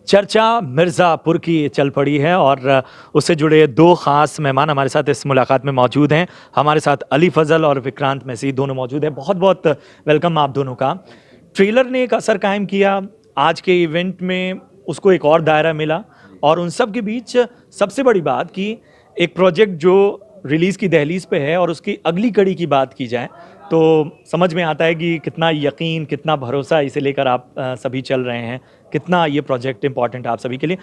चर्चा मिर्ज़ापुर की चल पड़ी है और उससे जुड़े दो ख़ास मेहमान हमारे साथ इस मुलाकात में मौजूद हैं। हमारे साथ अली फज़ल और विक्रांत मैसी दोनों मौजूद हैं। बहुत-बहुत वेलकम आप दोनों का। ट्रेलर ने एक असर कायम किया, आज के इवेंट में उसको एक और दायरा मिला और उन सब के बीच सबसे बड़ी बात कि एक प्रोजेक्ट जो रिलीज़ की दहलीज़ पे है और उसकी अगली कड़ी की बात की जाए, तो समझ में आता है कि कितना यकीन, कितना भरोसा इसे लेकर आप सभी चल रहे हैं। कितना ये प्रोजेक्ट इम्पोर्टेंट है आप सभी के लिए।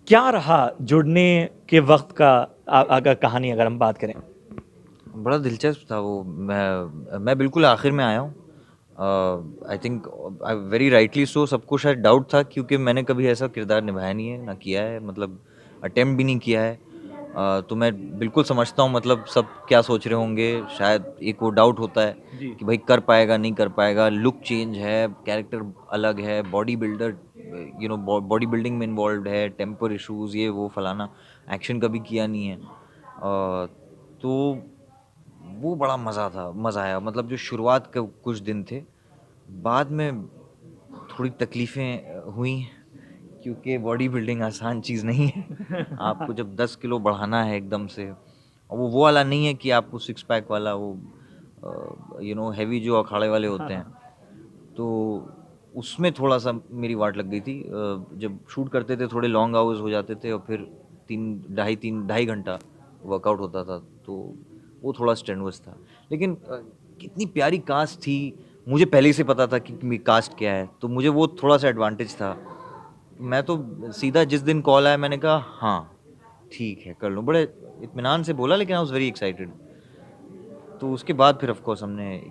क्या रहा जुड़ने के वक़्त का अगर कहानी अगर हम बात करें? बड़ा दिलचस्प था वो। मैं बिल्कुल आखिर में आया हूँ। I think very rightly so, सबको शायद डाउट था क्योंकि मैंने कभी ऐसा किरदार निभाया नहीं है, ना किया है, मतलब अटेम्प्ट भी नहीं किया है। तो मैं बिल्कुल समझता हूँ, मतलब सब क्या सोच रहे होंगे। शायद एक वो डाउट होता है जी। कि भाई कर पाएगा नहीं कर पाएगा, लुक चेंज है, कैरेक्टर अलग है, बॉडी बिल्डर, बॉडी बिल्डिंग में इन्वॉल्व है, टेम्पर इश्यूज, ये वो फलाना, एक्शन कभी किया नहीं है। तो वो बड़ा मज़ा आया, मतलब जो शुरुआत के कुछ दिन थे, बाद में थोड़ी तकलीफ़ें हुई क्योंकि बॉडी बिल्डिंग आसान चीज़ नहीं है। आपको जब 10 किलो बढ़ाना है एकदम से, और वो वाला नहीं है कि आपको सिक्स पैक वाला वो हैवी जो अखाड़े वाले होते हैं, तो उसमें थोड़ा सा मेरी वाट लग गई थी। जब शूट करते थे थोड़े लॉन्ग आवर्स हो जाते थे और फिर 3 ढाई घंटा वर्कआउट होता था, तो वो थोड़ा स्ट्रेनुअस था। लेकिन कितनी प्यारी कास्ट थी, मुझे पहले ही से पता था कि कास्ट क्या है, तो मुझे वो थोड़ा सा एडवांटेज था। मैं तो सीधा जिस दिन कॉल आया मैंने कहा हाँ ठीक है कर लूँ, बड़े इत्मीनान से बोला, लेकिन आई वॉज वेरी एक्साइटेड। तो उसके बाद फिर ऑफ कोर्स हमने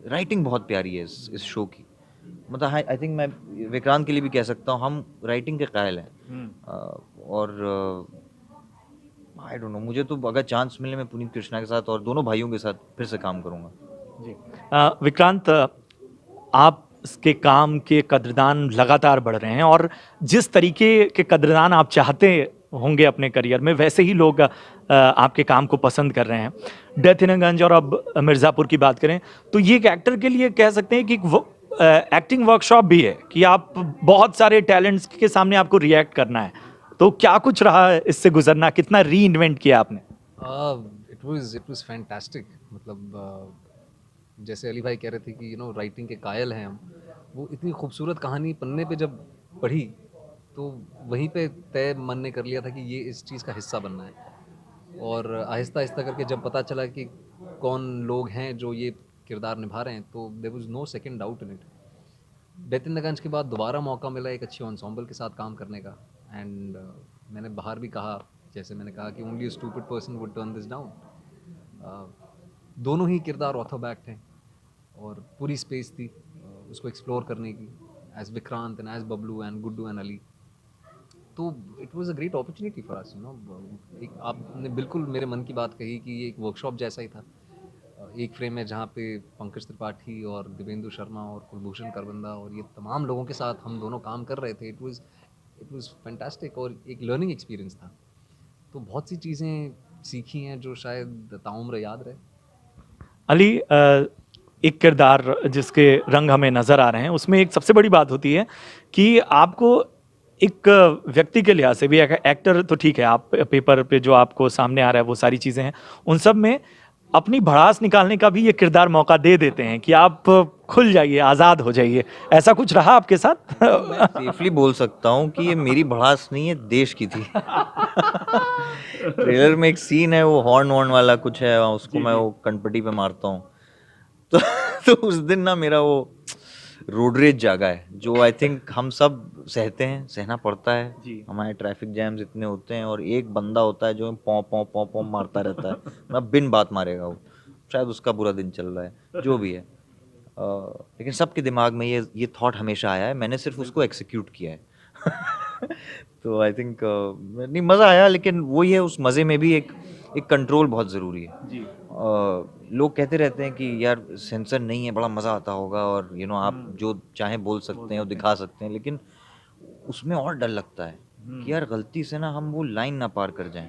राइटिंग बहुत प्यारी है इस शो की। मतलब आई थिंक मैं विक्रांत के लिए भी कह सकता हूँ, हम राइटिंग के कायल हैं। और आई डोंट नो, मुझे तो अगर चांस मिले मैं पुनीत कृष्णा के साथ और दोनों भाइयों के साथ फिर से काम करूँगा। जी। विक्रांत, आप के काम के कदरदान लगातार बढ़ रहे हैं और जिस तरीके के कदरदान आप चाहते होंगे अपने करियर में, वैसे ही लोग आपके काम को पसंद कर रहे हैं। डेथ इन अ गंज और अब मिर्ज़ापुर की बात करें, तो ये एक एक्टर के लिए कह सकते हैं कि एक्टिंग वर्कशॉप भी है कि आप बहुत सारे टैलेंट्स के सामने आपको रिएक्ट करना है। तो क्या कुछ रहा है इससे गुज़रना? कितना रीइन्वेंट किया आपने? It was fantastic. मतलब जैसे अली भाई कह रहे थे कि राइटिंग के कायल हैं हम। वो इतनी खूबसूरत कहानी पन्ने पे जब पढ़ी, तो वहीं पे तय मन ने कर लिया था कि ये इस चीज़ का हिस्सा बनना है। और आहिस्ता आहिस्ता करके जब पता चला कि कौन लोग हैं जो ये किरदार निभा रहे हैं, तो there was no second doubt in it. Death in the Gunj के बाद दोबारा मौका मिला एक अच्छी ensemble के साथ काम करने का। एंड मैंने बाहर भी कहा, जैसे मैंने कहा कि only stupid person would turn this down. दोनों ही किरदार ऑर्थोबैक थे और पूरी स्पेस थी उसको एक्सप्लोर करने की, as Vikrant and as Bablu and Guddu and Ali. तो it was a great opportunity for us. एक आपने बिल्कुल मेरे मन की बात कही कि ये एक वर्कशॉप जैसा ही था। एक फ्रेम है जहाँ पे पंकज त्रिपाठी और दिवेंदु शर्मा और कुलभूषण करबंदा और ये तमाम लोगों के साथ हम दोनों काम कर रहे थे। इट वाज फैंटास्टिक और एक लर्निंग एक्सपीरियंस था। तो बहुत सी चीज़ें सीखी हैं जो शायद ताउम्र याद रहे। अली, एक किरदार जिसके रंग हमें नज़र आ रहे हैं, उसमें एक सबसे बड़ी बात होती है कि आपको एक व्यक्ति के लिहाज से भी, एक एक्टर तो ठीक है, आप पेपर पे जो आपको सामने आ रहा है वो सारी चीज़ें हैं, उन सब में अपनी भड़ास निकालने का भी ये किरदार मौका दे देते हैं कि आप खुल जाइए, आज़ाद हो जाइए। ऐसा कुछ रहा आपके साथ? नहीं, मैं सेफली बोल सकता हूँ कि ये मेरी भड़ास नहीं है, देश की थी। ट्रेलर में एक सीन है, वो हॉर्न वॉर्न वाला कुछ है, उसको जी, मैं जी। वो कनपटी पे मारता हूँ। तो तो उस दिन ना मेरा वो रोड रेज जागा है, जो आई थिंक हम सब सहते हैं, सहना पड़ता है। जी। हमारे ट्रैफिक जैम्स इतने होते हैं और एक बंदा होता है जो पौ पौ पौ पौ मारता रहता है, मैं बिन बात मारेगा वो, शायद उसका बुरा दिन चल रहा है, जो भी है। लेकिन सबके दिमाग में ये थॉट हमेशा आया है, मैंने सिर्फ उसको एग्जीक्यूट किया है। तो आई थिंक नहीं, मज़ा आया, लेकिन वही है, उस मज़े में भी एक एक कंट्रोल बहुत ज़रूरी है। जी। लोग कहते रहते हैं कि यार सेंसर नहीं है, बड़ा मज़ा आता होगा और आप जो चाहें बोल बोल सकते हैं और सकते हैं। दिखा सकते हैं, लेकिन उसमें और डर लगता है कि यार गलती से ना हम वो लाइन ना पार कर जाएं,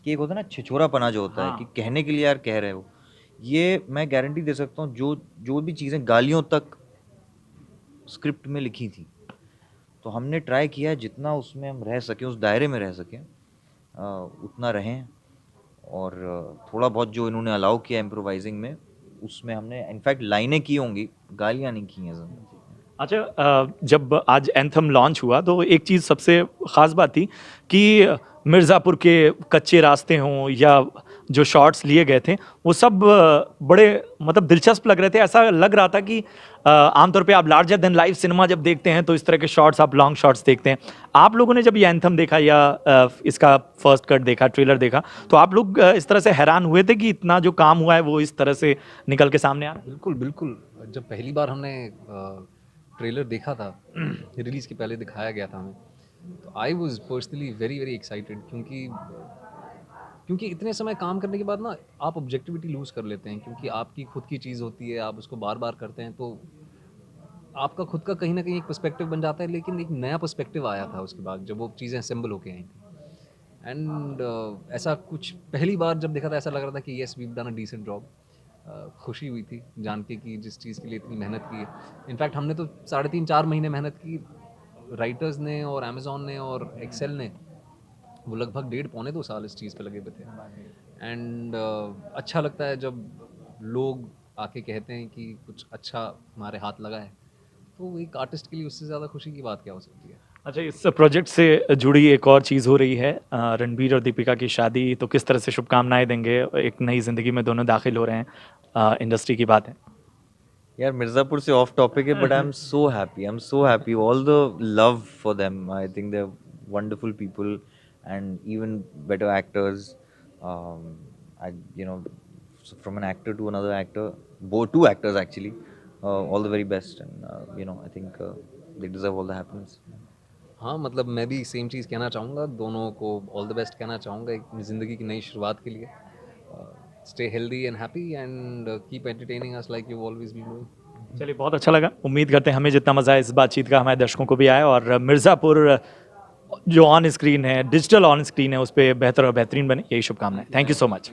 कि एक होता है ना छिछोरापना जो होता है कि हाँ। कहने के लिए यार कह रहे हो। ये मैं गारंटी दे सकता हूँ, जो जो भी चीज़ें गालियों तक स्क्रिप्ट में लिखी थी, तो हमने ट्राई किया जितना उसमें हम रह सकें, उस दायरे में रह सकें, उतना रहें। और थोड़ा बहुत जो इन्होंने अलाउ किया इम्प्रोवाइजिंग में, उसमें हमने इनफैक्ट लाइनें की होंगी, गालियाँ नहीं की हैं ज़िंदगी में। अच्छा, जब आज एंथम लॉन्च हुआ तो एक चीज़ सबसे ख़ास बात थी कि मिर्ज़ापुर के कच्चे रास्ते हों या जो शॉट्स लिए गए थे वो सब बड़े मतलब दिलचस्प लग रहे थे। ऐसा लग रहा था कि आमतौर पे आप लार्जर देन लाइफ सिनेमा जब देखते हैं तो इस तरह के शॉट्स, आप लॉन्ग शॉट्स देखते हैं। आप लोगों ने जब ये एंथम देखा या इसका फर्स्ट कट देखा, ट्रेलर देखा, तो आप लोग इस तरह से हैरान हुए थे कि इतना जो काम हुआ है वो इस तरह से निकल के सामने आ रहा है? बिल्कुल, बिल्कुल। जब पहली बार हमने ट्रेलर देखा था, रिलीज़ के पहले दिखाया गया था हमें, तो I was personally very, very excited, क्योंकि इतने समय काम करने के बाद ना आप ऑब्जेक्टिविटी लूज़ कर लेते हैं, क्योंकि आपकी खुद की चीज़ होती है, आप उसको बार-बार करते हैं, तो आपका खुद का कहीं न कहीं एक पर्सपेक्टिव बन जाता है, लेकिन एक नया पर्सपेक्टिव आया था उसके बाद जब वो चीज़ें असेंबल होके आई थी। एंड ऐसा कुछ पहली बार जब देखा था, ऐसा लग रहा था कि yes, we have done a decent job. खुशी हुई थी जान के कि जिस चीज़ के लिए इतनी मेहनत की है। इनफैक्ट हमने तो 3.5-4 महीने मेहनत की, राइटर्स ने और अमेज़न ने और एक्सेल ने, वो लगभग 1.5 पौने 2 साल इस चीज़ पे लगे हुए थे। एंड अच्छा लगता है जब लोग आके कहते हैं कि कुछ अच्छा हमारे हाथ लगा है, तो एक आर्टिस्ट के लिए उससे ज़्यादा खुशी की बात क्या हो सकती है। अच्छा, इस प्रोजेक्ट से जुड़ी एक और चीज़ हो रही है, रणबीर और दीपिका की शादी, तो किस तरह से शुभकामनाएं देंगे? एक नई ज़िंदगी में दोनों दाखिल हो रहे हैं, इंडस्ट्री की बात है। यार मिर्ज़ापुर से ऑफ टॉपिक है, but I am so happy, all the love for them. I think they are wonderful people and even better actors. I you know, from an actor to another actor, bow to actors actually, all the very best and I think they deserve all the happiness. हाँ, मतलब मैं भी same चीज़ कहना चाहूँगा, दोनों को all the best कहना चाहूँगा एक ज़िंदगी की नई शुरुआत के लिए। Stay healthy and happy and keep entertaining us like you always been doing. चलिए, बहुत अच्छा लगा। उम्मीद करते हैं हमें जितना मज़ा आया इस बातचीत का हमारे दर्शकों को भी आया, और मिर्ज़ापुर जो ऑन स्क्रीन है, डिजिटल ऑन स्क्रीन है, उस पे बेहतर और बेहतरीन बने, यही शुभकामनाएँ। Thank you so much.